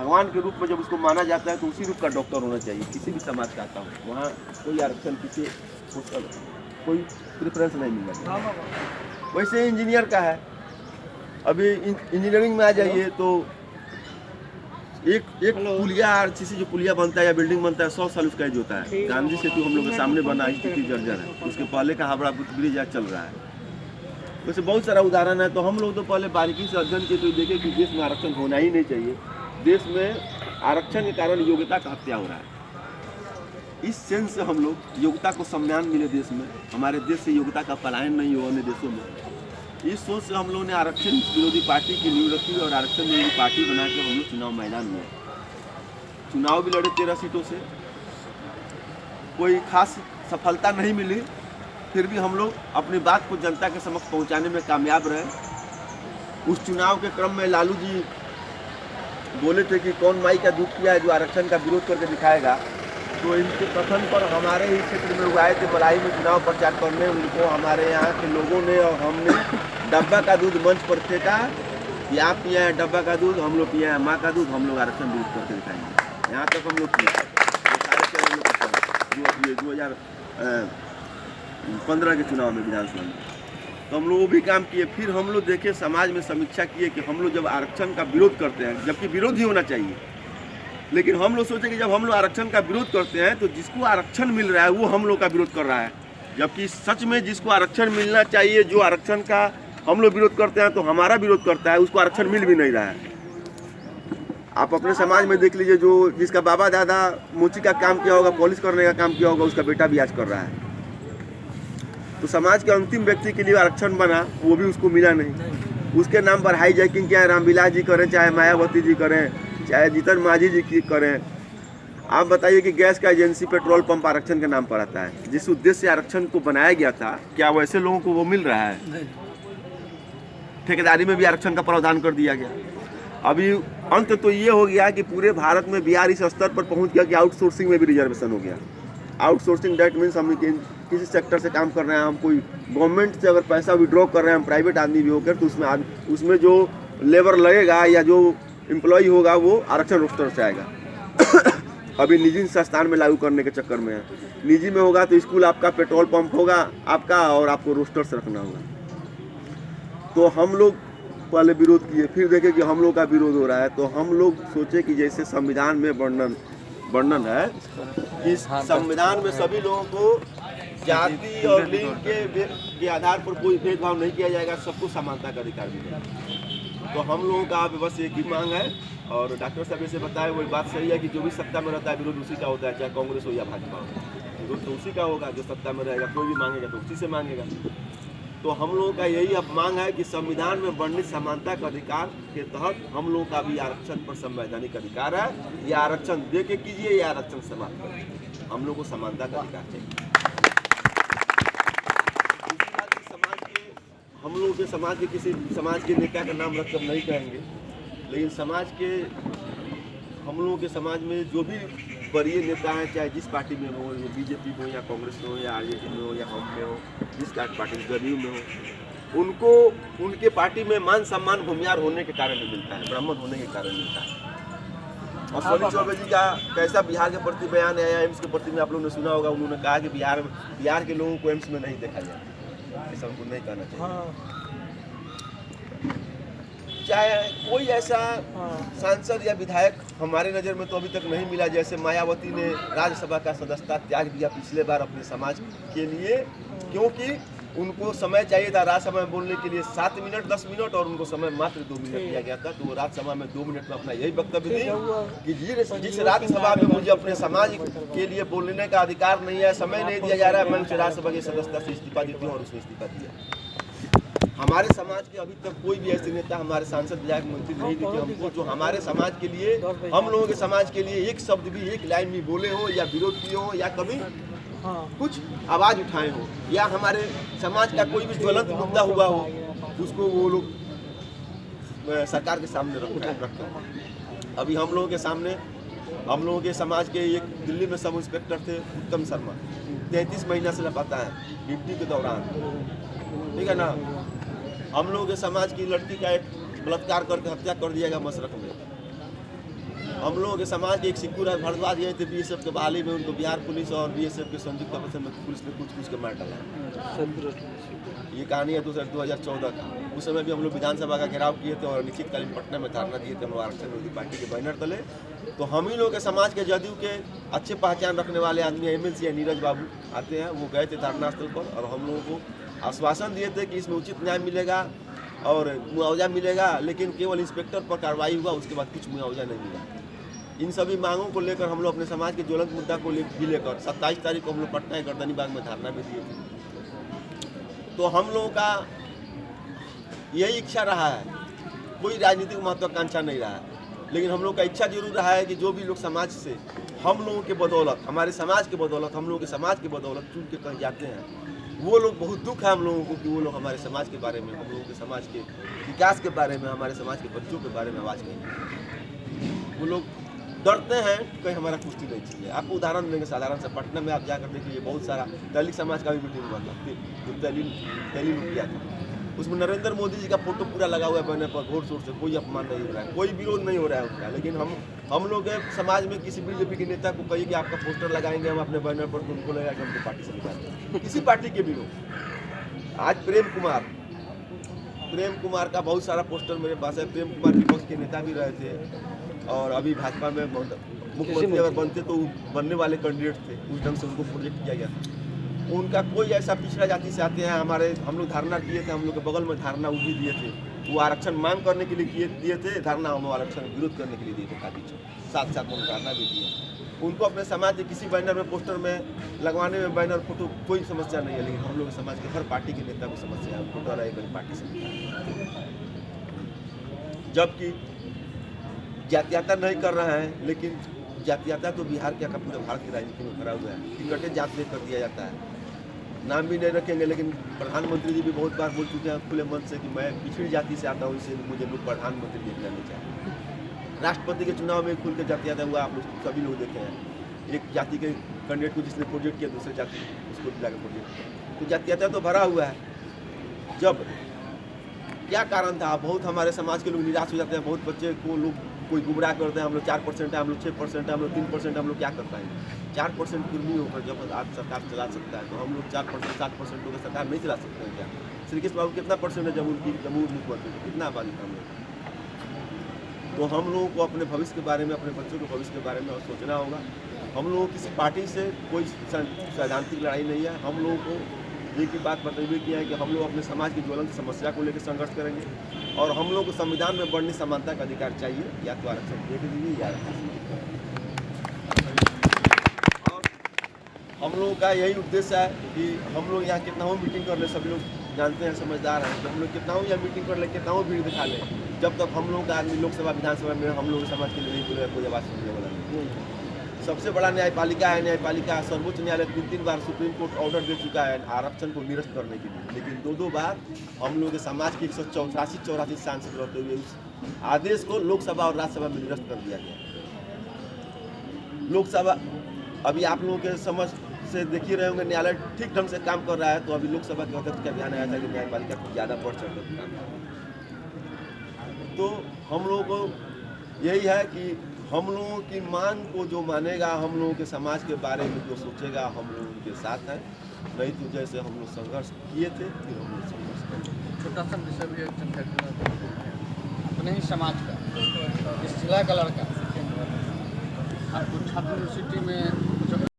भगवान के रूप में जब उसको माना जाता है तो उसी रूप का डॉक्टर होना चाहिए, किसी भी समाज का आता हो। वहाँ कोई आरक्षण किसी कोई प्रेफरेंस नहीं मिलता। वैसे इंजीनियर का है, अभी इंजीनियरिंग में आ जाइए तो एक पुलिया आरसीसी जो पुलिया बनता है या बिल्डिंग बनता है 100 साल उसका एज होता है। गांधी सेतु हम लोग के सामने बना, स्थिति जर्जर है, उसके पहले का हावड़ा ब्रिज आज चल रहा है। वैसे बहुत सारा उदाहरण है। तो हम लोग तो पहले बारीकी से अध्ययन किए तो देखे कि देश में आरक्षण होना ही नहीं चाहिए। देश में आरक्षण के कारण योग्यता का हत्या हो रहा है। इस सेंस से हम लोग योग्यता को सम्मान मिले देश में, हमारे देश से योग्यता का पलायन नहीं हो अन्य देशों में, इस सोच से हम लोगों ने आरक्षण विरोधी पार्टी की नींव रखी और आरक्षण विरोधी पार्टी बना के हम लोग चुनाव मैदान में चुनाव भी लड़े 13 सीटों से। कोई खास सफलता नहीं मिली, फिर भी हम लोग अपनी बात को जनता के समक्ष पहुंचाने में कामयाब रहे। उस चुनाव के क्रम में लालू जी बोले थे कि कौन माई का दूध पिया है जो आरक्षण का विरोध करके दिखाएगा। तो इनके कथन पर हमारे ही क्षेत्र में आए थे मलाई में चुनाव प्रचार करने, उनको हमारे यहाँ के लोगों ने और हमने डब्बा का दूध मंच पर फेंका कि आप पिया है डब्बा का दूध, हम लोग पिया है माँ का दूध, हम लोग आरक्षण विरोध करके दिखाएंगे। यहाँ तक हम लोग किए 2015 के चुनाव में विधानसभा में, तो हम लोग वो भी काम किए। फिर हम लोग देखे समाज में समीक्षा किए कि हम लोग जब आरक्षण का विरोध करते हैं, जबकि विरोध ही होना चाहिए, लेकिन हम लोग सोचे कि जब हम लोग आरक्षण का विरोध करते हैं तो जिसको आरक्षण मिल रहा है वो हम लोग का विरोध कर रहा है, जबकि सच में जिसको आरक्षण मिलना चाहिए, जो आरक्षण का हम लोग विरोध करते हैं तो हमारा विरोध करता है, उसको आरक्षण मिल भी नहीं रहा है। आप अपने समाज में देख लीजिए, जो जिसका बाबा दादा मोची का काम किया होगा, पॉलिश करने का काम किया होगा, उसका बेटा भी आज कर रहा है। तो समाज के अंतिम व्यक्ति के लिए आरक्षण बना, वो भी उसको मिला नहीं। उसके नाम पर हाई जैकिंग क्या है, रामविलास जी करें, चाहे मायावती जी करें, चाहे जीतन मांझी जी की करें। आप बताइए कि गैस का एजेंसी, पेट्रोल पंप आरक्षण के नाम पर आता है। जिस उद्देश्य से आरक्षण को बनाया गया था, क्या वैसे लोगों को वो मिल रहा है? ठेकेदारी में भी आरक्षण का प्रावधान कर दिया गया। अभी अंत तो ये हो गया कि पूरे भारत में बिहार इस स्तर पर पहुंच गया कि आउटसोर्सिंग में भी रिजर्वेशन हो गया। आउटसोर्सिंग दैट मीन्स हम किसी सेक्टर से काम कर रहे हैं, हम कोई गवर्नमेंट से अगर पैसा विड्रॉ कर रहे हैं, हम प्राइवेट आदमी भी होकर, तो उसमें जो लेबर लगेगा या जो एम्प्लॉय होगा वो आरक्षण रोस्टर से आएगा। अभी निजी संस्थान में लागू करने के चक्कर में है। निजी में होगा तो स्कूल आपका, पेट्रोल पंप होगा आपका, और आपको रोस्टर से रखना होगा। तो हम लोग पहले विरोध किए, फिर देखे कि हम लोग का विरोध हो रहा है, तो हम लोग सोचे कि जैसे संविधान में वर्णन है कि संविधान में सभी लोगों को जाति और लिंग के आधार पर कोई भेदभाव नहीं किया जाएगा, सबको समानता का अधिकार मिलेगा। तो हम लोगों का बस एक ही मांग है, और डॉक्टर साहब जैसे बताए वही बात सही है कि जो भी सत्ता में रहता है विरोध उसी का होता है, चाहे कांग्रेस हो या भाजपा हो, विरोध तो उसी का होगा। जो सत्ता में रहेगा कोई भी मांगेगा तो उसी से मांगेगा। तो हम लोगों का यही अब मांग है कि संविधान में वर्णित समानता का अधिकार के तहत हम लोगों का भी आरक्षण पर संवैधानिक अधिकार है। ये आरक्षण दे के कीजिए या आरक्षण समाप्त करिए, हम लोग को समानता का अधिकार चाहिए। हम लोगों के समाज के किसी समाज के नेता का नाम रखकर नहीं कहेंगे, लेकिन हम लोगों के समाज में जो भी वरीय नेता हैं, चाहे जिस पार्टी में हो, बीजेपी में हो या कांग्रेस में हो या आरजेडी में हो या हम में हो, जिस पार्टी में जदयू में हो, उनको उनके पार्टी में मान सम्मान भूमियार होने के कारण नहीं मिलता है, ब्राह्मण होने के कारण मिलता है। और सोनी चौबे जी का कैसा बिहार के प्रति बयान आया, एम्स के प्रति में आप लोगों ने सुना होगा। उन्होंने कहा कि बिहार के लोगों को एम्स में नहीं देखा जाए, ऐसा उनको नहीं कहना चाहिए। चाहे कोई ऐसा सांसद या विधायक हमारे नज़र में तो अभी तक नहीं मिला, जैसे मायावती ने राज्यसभा का सदस्यता त्याग दिया पिछले बार अपने समाज के लिए, क्योंकि उनको समय चाहिए था राज्यसभा में बोलने के लिए 7 मिनट 10 मिनट, और उनको समय मात्र 2 मिनट दिया गया था। तो वो राज्यसभा में 2 मिनट में अपना यही वक्तव्य दी कि जिस राज्यसभा में मुझे अपने समाज के लिए बोलने का अधिकार नहीं है, समय नहीं दिया जा रहा है, मैं उसे राज्यसभा की सदस्यता से इस्तीफा देती हूँ, और उसने इस्तीफा दिया। हमारे समाज के अभी तक कोई भी ऐसे नेता, हमारे सांसद विधायक मंत्री नहीं दिखे हमको, जो हमारे समाज के लिए, हम लोगों के समाज के लिए एक शब्द भी, एक लाइन भी बोले हो, या विरोध किए हो, या कभी कुछ आवाज उठाए हो, या हमारे समाज का कोई भी ज्वलंत मुद्दा हुआ हो उसको वो लोग सरकार के सामने रखें। अभी हम लोगों के सामने, हम लोगों के समाज के एक दिल्ली में सब इंस्पेक्टर थे उत्तम शर्मा, 33 महीना से लापता है ड्यूटी के दौरान, ठीक है ना। हम लोगों के समाज की लड़की का एक बलात्कार करके हत्या कर दिया गया मशरक में। हम लोगों के समाज के एक सिक्कू राज भारद्वाज गए थे बीएसएफ के बहाली में, उनको बिहार पुलिस और बीएसएफ के संयुक्त ऑपरेशन में पुलिस ने कुछ के मार डाला। ये कहानी है 2014 का। उस समय भी हम लोग विधानसभा का घेराव किए थे और निश्चितकालीन पटना में धरना दिए थे हम लोग आरक्षण विरोधी पार्टी के बैनर तले। तो हम ही लोग के समाज के जदयू के अच्छे पहचान रखने वाले आदमी एमएलसी या नीरज बाबू आते हैं, वो गए थे धरना स्थल पर और हम लोगों को आश्वासन दिए थे कि इसमें उचित न्याय मिलेगा और मुआवजा मिलेगा, लेकिन केवल इंस्पेक्टर पर कार्रवाई हुआ, उसके बाद कुछ मुआवजा नहीं मिला। इन सभी मांगों को लेकर हम लोग अपने समाज के ज्वलंत मुद्दा को भी लेकर 27 तारीख को हम लोग पटना के गर्दनी बाग में धरना भी दिए थे। तो हम लोगों का यही इच्छा रहा है, कोई राजनीतिक महत्वाकांक्षा नहीं रहा है, लेकिन हम लोग का इच्छा जरूर रहा है कि जो भी लोग समाज से हम लोगों के बदौलत, हमारे समाज के बदौलत, हम लोगों के समाज के बदौलत चुन के कहीं जाते हैं, वो लोग बहुत दुख है हम लोगों को कि वो लोग हमारे समाज के बारे में, हम लोगों के समाज के विकास के बारे में, हमारे समाज के बच्चों के बारे में आवाज़ कहें। वो लोग डरते हैं कहीं हमारा कुश्ती नहीं चाहिए। आपको उदाहरण देंगे साधारण सा, पटना में आप जाकर देखिए बहुत सारा दलित समाज का भी मीटिंग हुआ था, जो दिल्ली में किया था, उसमें नरेंद्र मोदी जी का फोटो पूरा लगा हुआ है बैनर पर, घोर शोर से कोई अपमान नहीं हो रहा है, कोई विरोध नहीं हो रहा है उसका। लेकिन हम लोग समाज में किसी बीजेपी के नेता को कहिए कि आपका पोस्टर लगाएंगे हम अपने बैनर पर, तो उनको लगेगा कि हमको पार्टी से निकालते हैं, किसी पार्टी के भी लोग। आज प्रेम कुमार का बहुत सारा पोस्टर मेरे पास है। प्रेम कुमार विपक्ष के नेता भी रहे थे और अभी भाजपा में मुख्यमंत्री अगर बनते तो बनने वाले कैंडिडेट थे, उस ढंग से उनको प्रोजेक्ट किया गया था। उनका कोई ऐसा पिछड़ा जाति से आते हैं, हम लोग धरना दिए थे, हम लोग के बगल में धरना वो भी दिए थे, वो आरक्षण मांग करने के लिए दिए थे धरना, हम आरक्षण विरोध करने के लिए दिए थे काफी, साथ साथ हम धरना भी दिए। उनको अपने समाज के किसी बैनर में, पोस्टर में लगवाने में बैनर फोटो कोई समस्या नहीं है, लेकिन हम लोग समाज के हर पार्टी के नेता को समस्या है, फोटो वाला एक पार्टी से, जबकि जातीयता नहीं कर रहे हैं। लेकिन जातीयता तो बिहार के पूरे भारत की राजनीति में खड़ा हुआ है, टिकटें जात में कर दिया जाता है, नाम भी नहीं रखेंगे। लेकिन प्रधानमंत्री जी भी बहुत बार बोल चुके हैं खुले मन से कि मैं पिछड़ी जाति से आता हूँ, इससे मुझे लोग प्रधानमंत्री देखना नहीं चाहते। राष्ट्रपति के चुनाव में खुल के जातीयता हुआ, आप लोग सभी लोग देखे हैं, एक जाति के कैंडिडेट को जिसने प्रोजेक्ट किया, दूसरे जाति उसको दिला के प्रोजेक्ट किया, तो जातीयता तो भरा हुआ है। जब क्या कारण था, बहुत हमारे समाज के लोग निराश हो जाते हैं, बहुत बच्चे को लोग कोई गुमराह करते हैं, हम लोग 4% है, हम लोग 6% है, हम लोग 3%, हम लोग क्या कर पाएंगे। 4% कुर्मी होकर जब आप सरकार चला सकता है, तो हम लोग 4% 7% होकर सरकार नहीं चला सकते हैं क्या? श्री कृष्ण बाबू कितना परसेंट है जम्मू मुख्यमंत्री, कितना आबादी का हम लोग? तो हम लोगों को अपने भविष्य के बारे में, अपने बच्चों के भविष्य के बारे में सोचना होगा। हम लोगों किसी पार्टी से कोई सैद्धांतिक लड़ाई नहीं है। हम लोगों को एक ही बात बताइए कि है कि हम लोग अपने समाज की ज्वलंत समस्या को लेकर संघर्ष करेंगे और हम लोग को संविधान में बढ़नी समानता का अधिकार चाहिए, या तो आरक्षण दे दीजिए या और हम लोगों का यही उद्देश्य है कि हम लोग यहाँ कितना हो मीटिंग कर ले, सभी लोग जानते हैं, समझदार हैं, हम लोग कितना हो या मीटिंग कर ले, कितना हो भीड़ दिखा लें, जब तक हम लोग का आदमी लोकसभा विधानसभा में हम लोग समाज के लिए नहीं बोलेगा, कोई आवाज़ सुनने वाला नहीं। सबसे बड़ा न्यायपालिका है, न्यायपालिका सर्वोच्च न्यायालय 3 बार सुप्रीम कोर्ट ऑर्डर दे चुका है आरक्षण को निरस्त करने के लिए, लेकिन 2 बार हम लोग के समाज के 184 सांसद रहते हुए उस आदेश को लोकसभा और राज्यसभा में निरस्त कर दिया गया। लोकसभा अभी आप लोगों के समझ से देख ही रहे होंगे, न्यायालय ठीक ढंग से काम कर रहा है, तो अभी लोकसभा के अध्यक्ष का ध्यान आया था कि न्यायपालिका को ज़्यादा बढ़ चढ़ कर काम कर। तो हम लोगों को यही है कि हम लोगों की मांग को जो मानेगा, हम लोगों के समाज के बारे में जो सोचेगा, हम लोग उनके साथ हैं, नहीं तो जैसे हम लोग संघर्ष किए थे फिर हम लोग संघर्ष करेंगे। छोटा सा विषय भी अपने ही समाज का, इस जिला का लड़का आपको छात्र यूनिवर्सिटी में